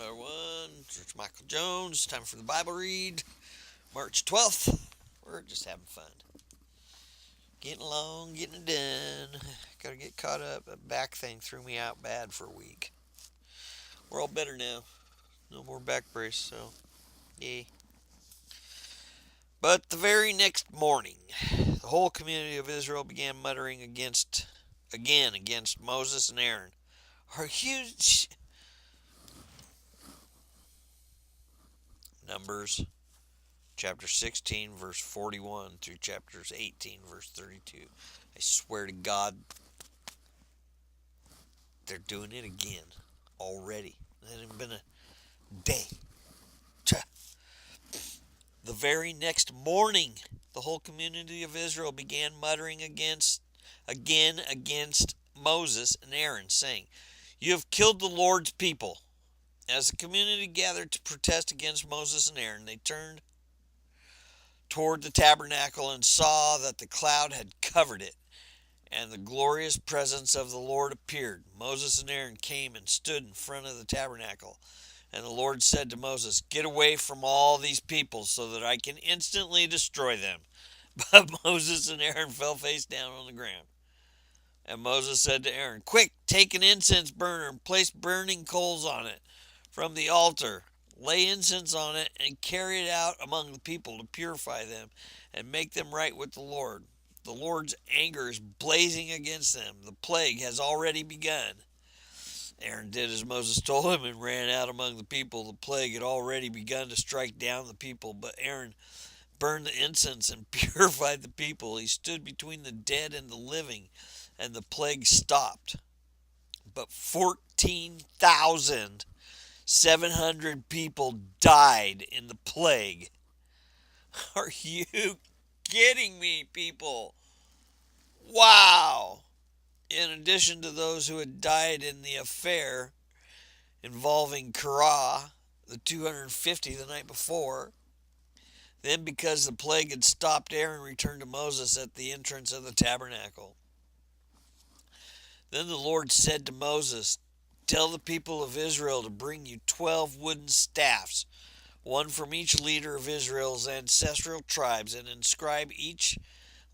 everyone. It's Michael Jones. Time for the Bible read. March 12th. We're just having fun. Getting along, getting it done. Gotta get caught up. That back thing threw me out bad for a week. We're all better now. No more back brace, so yay. But the very next morning, the whole community of Israel began muttering against Moses and Aaron. Are you Numbers chapter 16, verse 41 through chapters 18, verse 32. I swear to God, they're doing it again already. It hasn't been a day. The very next morning, the whole community of Israel began muttering against Moses and Aaron, saying, You have killed the Lord's people. As the community gathered to protest against Moses and Aaron, they turned toward the tabernacle and saw that the cloud had covered it, and the glorious presence of the Lord appeared. Moses and Aaron came and stood in front of the tabernacle. And the Lord said to Moses, Get away from all these people so that I can instantly destroy them. But Moses and Aaron fell face down on the ground. And Moses said to Aaron, Quick, take an incense burner and place burning coals on it from the altar. Lay incense on it and carry it out among the people to purify them and make them right with the Lord. The Lord's anger is blazing against them. The plague has already begun. Aaron did as Moses told him and ran out among the people. The plague had already begun to strike down the people, but Aaron burned the incense and purified the people. He stood between the dead and the living, and the plague stopped. But 14,700 people died in the plague. Are you kidding me, people? Wow! In addition to those who had died in the affair involving Korah, the 250 the night before. Then, because the plague had stopped, Aaron returned to Moses at the entrance of the tabernacle. Then the Lord said to Moses, Tell the people of Israel to bring you 12 wooden staffs, one from each leader of Israel's ancestral tribes, and inscribe each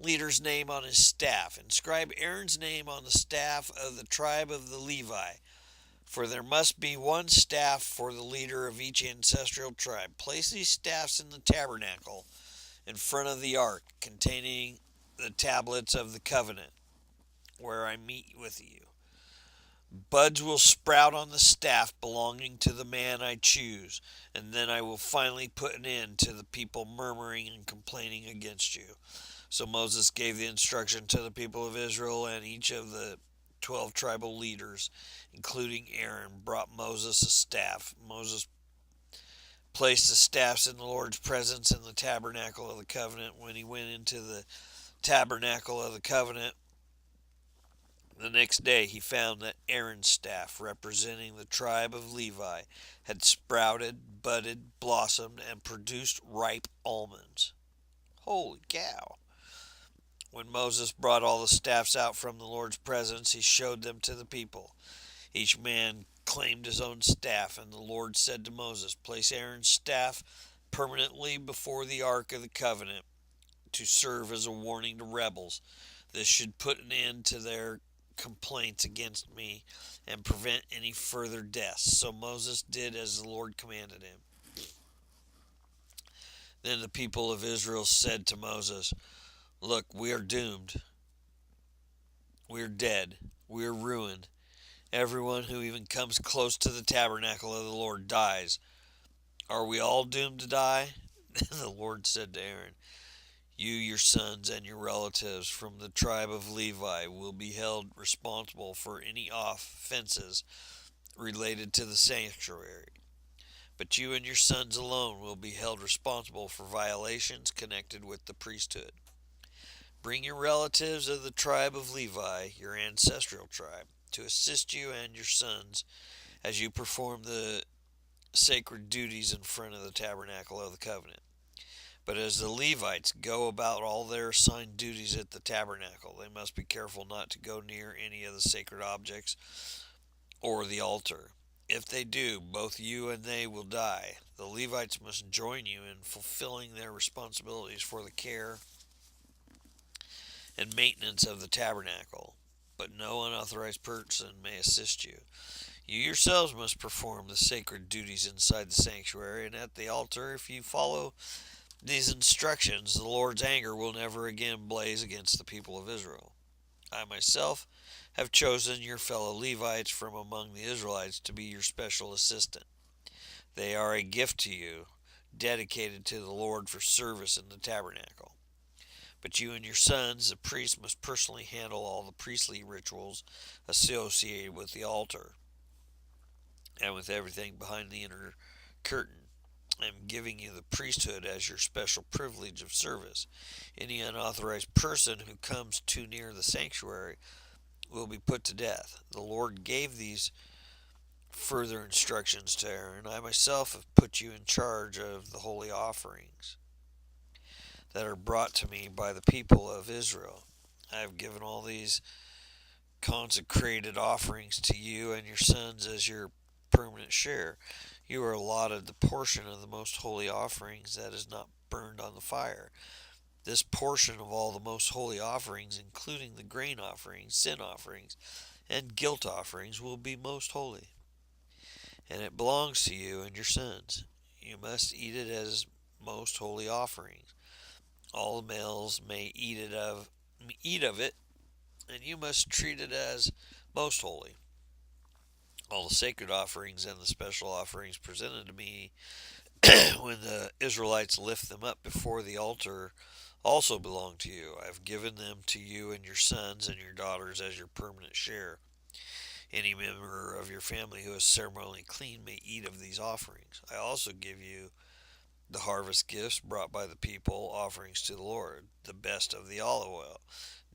leader's name on his staff. Inscribe Aaron's name on the staff of the tribe of the Levi, for there must be one staff for the leader of each ancestral tribe. Place these staffs in the tabernacle in front of the ark containing the tablets of the covenant, where I meet with you. Buds will sprout on the staff belonging to the man I choose, and then I will finally put an end to the people murmuring and complaining against you. So Moses gave the instruction to the people of Israel, and each of the 12 tribal leaders, including Aaron, brought Moses a staff. Moses placed the staffs in the Lord's presence in the tabernacle of the covenant. When he went into the tabernacle of the covenant the next day, he found that Aaron's staff, representing the tribe of Levi, had sprouted, budded, blossomed, and produced ripe almonds. Holy cow! When Moses brought all the staffs out from the Lord's presence, he showed them to the people. Each man claimed his own staff, and the Lord said to Moses, Place Aaron's staff permanently before the ark of the covenant to serve as a warning to rebels. This should put an end to their complaints against me and prevent any further deaths. So Moses did as the Lord commanded him. Then the people of Israel said to Moses, Look, we are doomed. We are dead. We are ruined. Everyone who even comes close to the tabernacle of the Lord dies. Are we all doomed to die? Then the Lord said to Aaron, You, your sons, and your relatives from the tribe of Levi will be held responsible for any offenses related to the sanctuary. But you and your sons alone will be held responsible for violations connected with the priesthood. Bring your relatives of the tribe of Levi, your ancestral tribe, to assist you and your sons as you perform the sacred duties in front of the tabernacle of the covenant. But as the Levites go about all their assigned duties at the tabernacle, they must be careful not to go near any of the sacred objects or the altar. If they do, both you and they will die. The Levites must join you in fulfilling their responsibilities for the care and maintenance of the tabernacle, but no unauthorized person may assist you. You yourselves must perform the sacred duties inside the sanctuary and at the altar. If you follow these instructions, the Lord's anger will never again blaze against the people of Israel. I myself have chosen your fellow Levites from among the Israelites to be your special assistant. They are a gift to you, dedicated to the Lord for service in the tabernacle. But you and your sons, the priests, must personally handle all the priestly rituals associated with the altar and with everything behind the inner curtain. I am giving you the priesthood as your special privilege of service. Any unauthorized person who comes too near the sanctuary will be put to death. The Lord gave these further instructions to Aaron. I myself have put you in charge of the holy offerings that are brought to me by the people of Israel. I have given all these consecrated offerings to you and your sons as your permanent share. You are allotted the portion of the most holy offerings that is not burned on the fire. This portion of all the most holy offerings, including the grain offerings, sin offerings, and guilt offerings, will be most holy, and it belongs to you and your sons. You must eat it as most holy offerings. All the males may eat of it, and you must treat it as most holy. All the sacred offerings and the special offerings presented to me when the Israelites lift them up before the altar also belong to you. I have given them to you and your sons and your daughters as your permanent share. Any member of your family who is ceremonially clean may eat of these offerings. I also give you the harvest gifts brought by the people, offerings to the Lord, the best of the olive oil,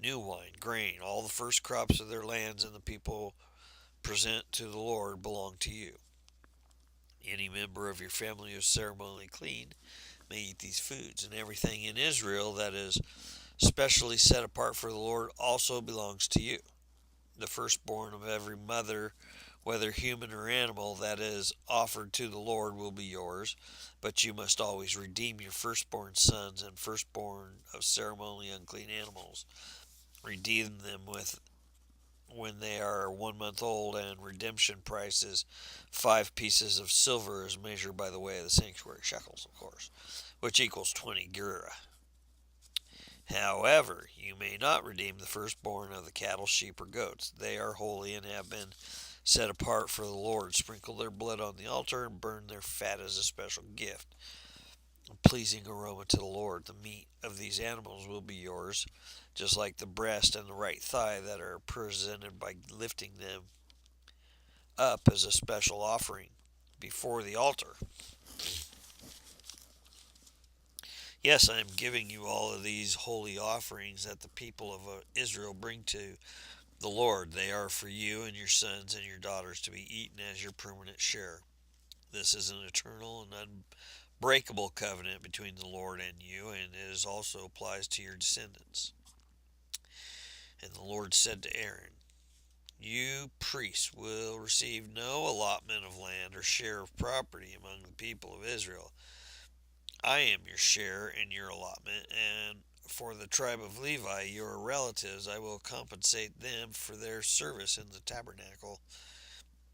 new wine, grain, all the first crops of their lands, and the people present to the Lord belong to you. Any member of your family who is ceremonially clean may eat these foods, and everything in Israel that is specially set apart for the Lord also belongs to you. The firstborn of every mother, whether human or animal, that is offered to the Lord will be yours, but you must always redeem your firstborn sons and firstborn of ceremonially unclean animals. Redeem them with when they are 1 month old, and redemption price is 5 pieces of silver as measured by the way of the sanctuary, shekels, of course, which equals 20 gerah. However, you may not redeem the firstborn of the cattle, sheep, or goats. They are holy and have been set apart for the Lord. Sprinkle their blood on the altar and burn their fat as a special gift, a pleasing aroma to the Lord. The meat of these animals will be yours, just like the breast and the right thigh that are presented by lifting them up as a special offering before the altar. Yes, I am giving you all of these holy offerings that the people of Israel bring to the Lord. They are for you and your sons and your daughters to be eaten as your permanent share. This is an eternal and unbreakable covenant between the Lord and you, and it also applies to your descendants. And the Lord said to Aaron, you priests will receive no allotment of land or share of property among the people of Israel. I am your share in your allotment, and for the tribe of Levi, your relatives, I will compensate them for their service in the tabernacle.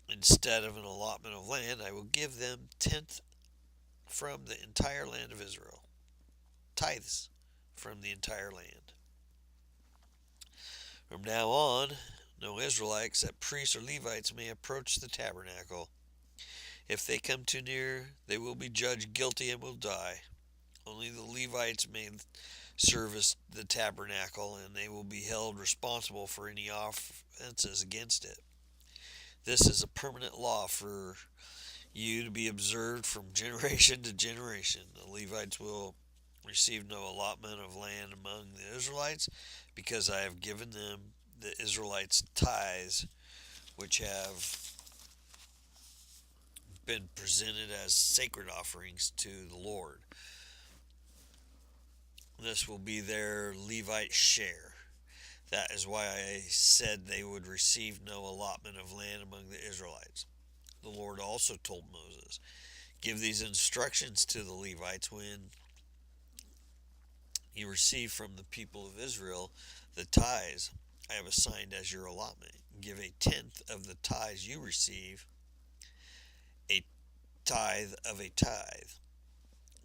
Instead of an allotment of land, I will give them tenth from the entire land of Israel, tithes from the entire land. From now on, no Israelite except priests or Levites may approach the tabernacle. If they come too near, they will be judged guilty and will die. Only the Levites may service the tabernacle, and they will be held responsible for any offenses against it. This is a permanent law for you to be observed from generation to generation. The Levites will receive no allotment of land among the Israelites, because I have given them the Israelites' tithes, which have been presented as sacred offerings to the Lord. This will be their Levite share. That is why I said they would receive no allotment of land among the Israelites. The Lord also told Moses, give these instructions to the Levites when you receive from the people of Israel the tithes I have assigned as your allotment. Give a tenth of the tithes you receive, a tithe of a tithe,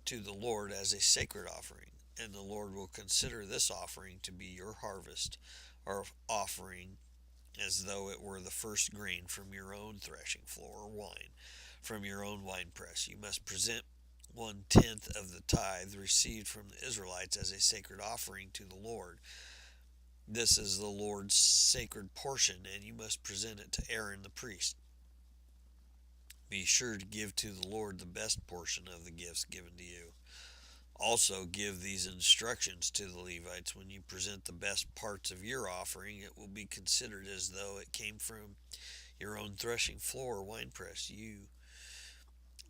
to the Lord as a sacred offering. And the Lord will consider this offering to be your harvest or offering, as though it were the first grain from your own threshing floor, or wine from your own winepress. You must present 1/10 of the tithe received from the Israelites as a sacred offering to the Lord. This is the Lord's sacred portion, and you must present it to Aaron the priest. Be sure to give to the Lord the best portion of the gifts given to you. Also, give these instructions to the Levites when you present the best parts of your offering. It will be considered as though it came from your own threshing floor or winepress. You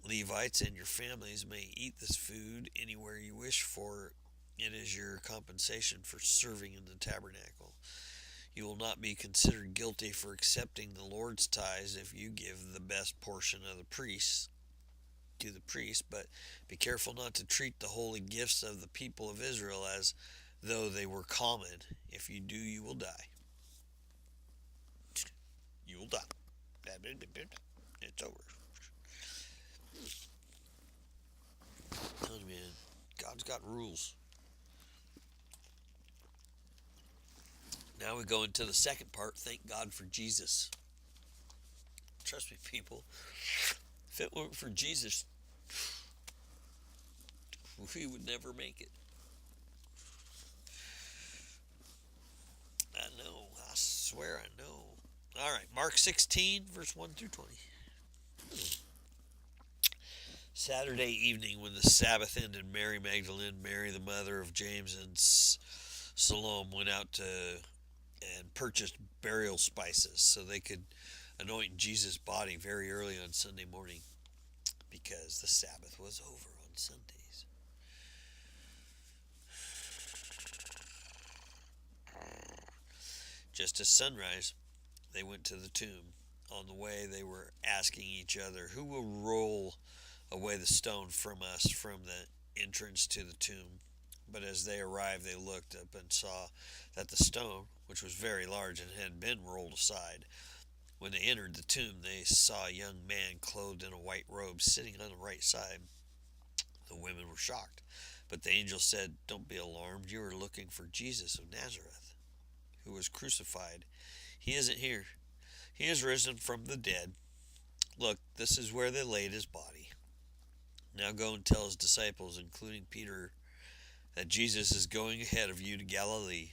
Levites and your families may eat this food anywhere you wish, for it is your compensation for serving in the tabernacle. You will not be considered guilty for accepting the Lord's tithes if you give the best portion of the priests to the priest, but be careful not to treat the holy gifts of the people of Israel as though they were common. If you do, you will die. You will die. It's over. Man, God's got rules. Now we go into the second part. Thank God for Jesus. Trust me, people. If it weren't for Jesus, we would never make it. I know. I swear I know. All right, Mark 16, verse 1 through 20. Saturday evening, when the Sabbath ended, Mary Magdalene, Mary the mother of James, and Salome went out to and purchased burial spices so they could anoint Jesus' body very early on Sunday morning, because the Sabbath was over on Sundays. Just as sunrise, they went to the tomb. On the way, they were asking each other, who will roll away the stone from us from the entrance to the tomb? But as they arrived, they looked up and saw that the stone, which was very large and had been rolled aside. When they entered the tomb, they saw a young man clothed in a white robe sitting on the right side. The women were shocked. But the angel said, don't be alarmed. You are looking for Jesus of Nazareth, who was crucified. He isn't here. He is risen from the dead. Look, this is where they laid his body. Now go and tell his disciples, including Peter, that Jesus is going ahead of you to Galilee.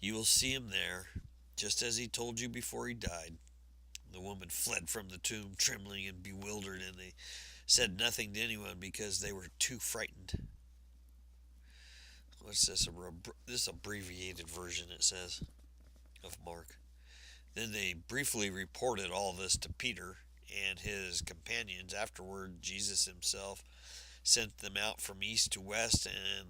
You will see him there, just as he told you before he died. The woman fled from the tomb, trembling and bewildered, and they said nothing to anyone because they were too frightened. What's this? This abbreviated version, it says, of Mark. Then they briefly reported all this to Peter and his companions. Afterward, Jesus himself sent them out from east to west and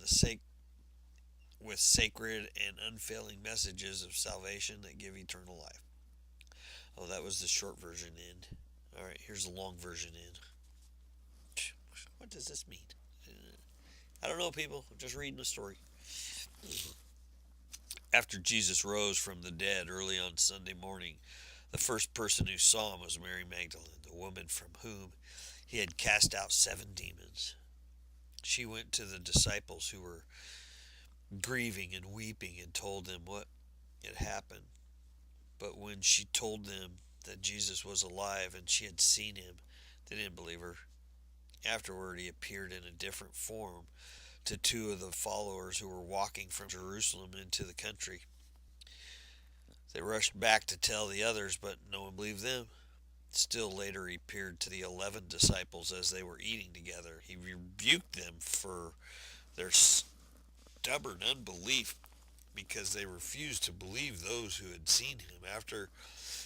with sacred and unfailing messages of salvation that give eternal life. Oh, that was the short version end. All right, here's the long version end. What does this mean? I don't know, people. I'm just reading the story. After Jesus rose from the dead early on Sunday morning, the first person who saw him was Mary Magdalene, the woman from whom he had cast out 7 demons. She went to the disciples who were grieving and weeping and told them what had happened. But when she told them that Jesus was alive and she had seen him, they didn't believe her. Afterward, he appeared in a different form to 2 of the followers who were walking from Jerusalem into the country. They rushed back to tell the others, but no one believed them. Still later, he appeared to the 11 disciples as they were eating together. He rebuked them for their stubborn unbelief because they refused to believe those who had seen him after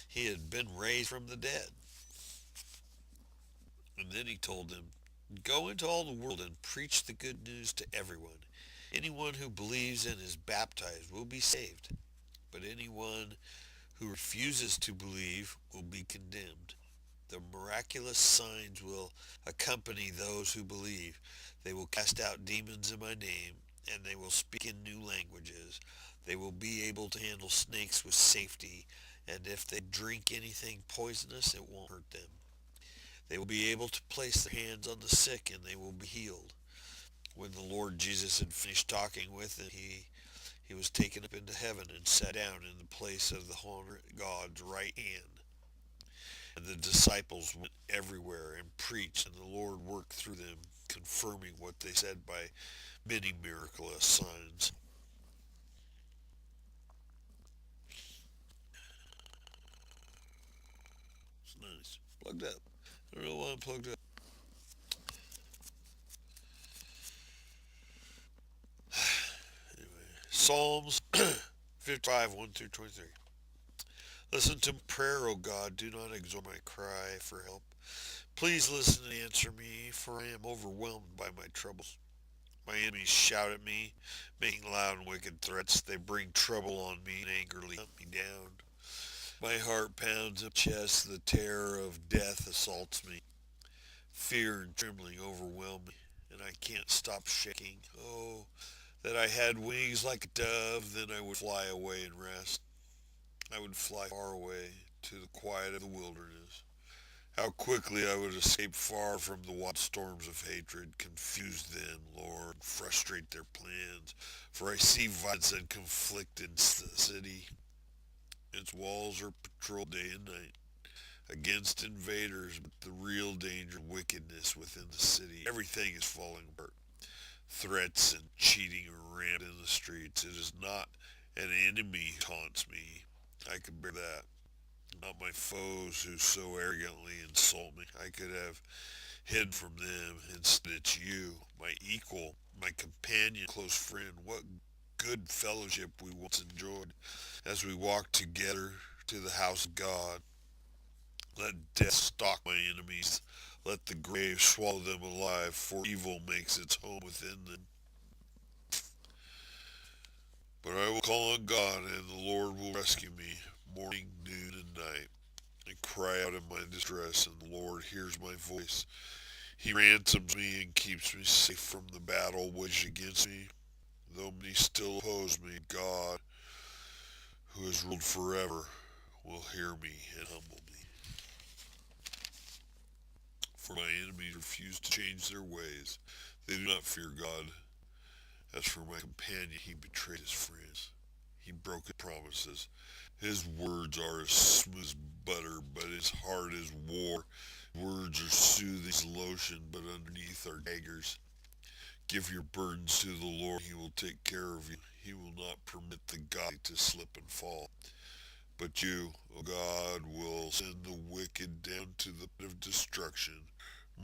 he had been raised from the dead. And then he told them, go into all the world and preach the good news to everyone. Anyone who believes and is baptized will be saved, but anyone who refuses to believe will be condemned. The miraculous signs will accompany those who believe. They will cast out demons in my name, and they will speak in new languages. They will be able to handle snakes with safety, and if they drink anything poisonous, it won't hurt them. They will be able to place their hands on the sick, and they will be healed. When the Lord Jesus had finished talking with them, he was taken up into heaven and sat down in the place of the honor at God's right hand. And the disciples went everywhere and preached, and the Lord worked through them, confirming what they said by many miraculous signs. It's nice. Plugged up. I don't know why I'm plugged up. Anyway, Psalms 55, 1 through 23. Listen to prayer, O God. Do not ignore my cry for help. Please listen and answer me, for I am overwhelmed by my troubles. My enemies shout at me, making loud and wicked threats. They bring trouble on me and angrily hunt me down. My heart pounds in my chest. The terror of death assaults me. Fear and trembling overwhelm me, and I can't stop shaking. Oh, that I had wings like a dove, then I would fly away and rest. I would fly far away to the quiet of the wilderness. How quickly I would escape far from the wild storms of hatred. Confuse them, Lord, frustrate their plans. For I see violence and conflict in the city. Its walls are patrolled day and night against invaders, but the real danger of wickedness within the city. Everything is falling apart. Threats and cheating are rampant in the streets. It is not an enemy who taunts me. I could bear that. Not my foes who so arrogantly insult me. I could have hid from them. Instead, it's you, my equal, my companion, close friend. What good fellowship we once enjoyed as we walked together to the house of God. Let death stalk my enemies. Let the grave swallow them alive, for evil makes its home within them. But I will call on God, and the Lord will rescue me, morning, noon, and night. I cry out in my distress, and the Lord hears my voice. He ransoms me and keeps me safe from the battle waged against me. Though many still oppose me, God, who has ruled forever, will hear me and humble me. For my enemies refuse to change their ways. They do not fear God. As for my companion, he betrayed his friends. He broke his promises. His words are as smooth as butter, but his heart is war. Words are soothing as lotion, but underneath are daggers. Give your burdens to the Lord, he will take care of you. He will not permit the godly to slip and fall. But you, O God, will send the wicked down to the pit of destruction.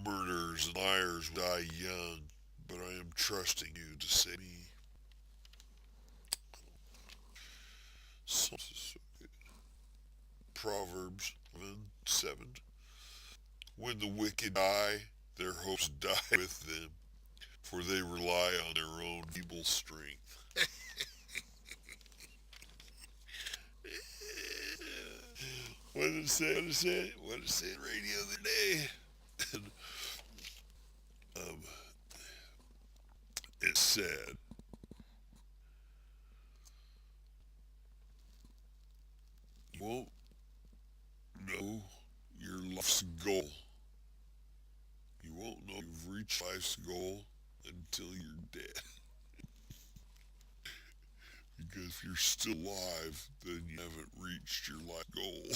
Murderers and liars will die young, but I am trusting you to save me. Psalms is so good. Proverbs 11:7. When the wicked die, their hopes die with them, for they rely on their own feeble strength. What did it say? What did it say? What did it say on the radio the other day? um, it said, you won't know your life's goal. You won't know you've reached life's goal until you're dead. Because if you're still alive, then you haven't reached your life goal.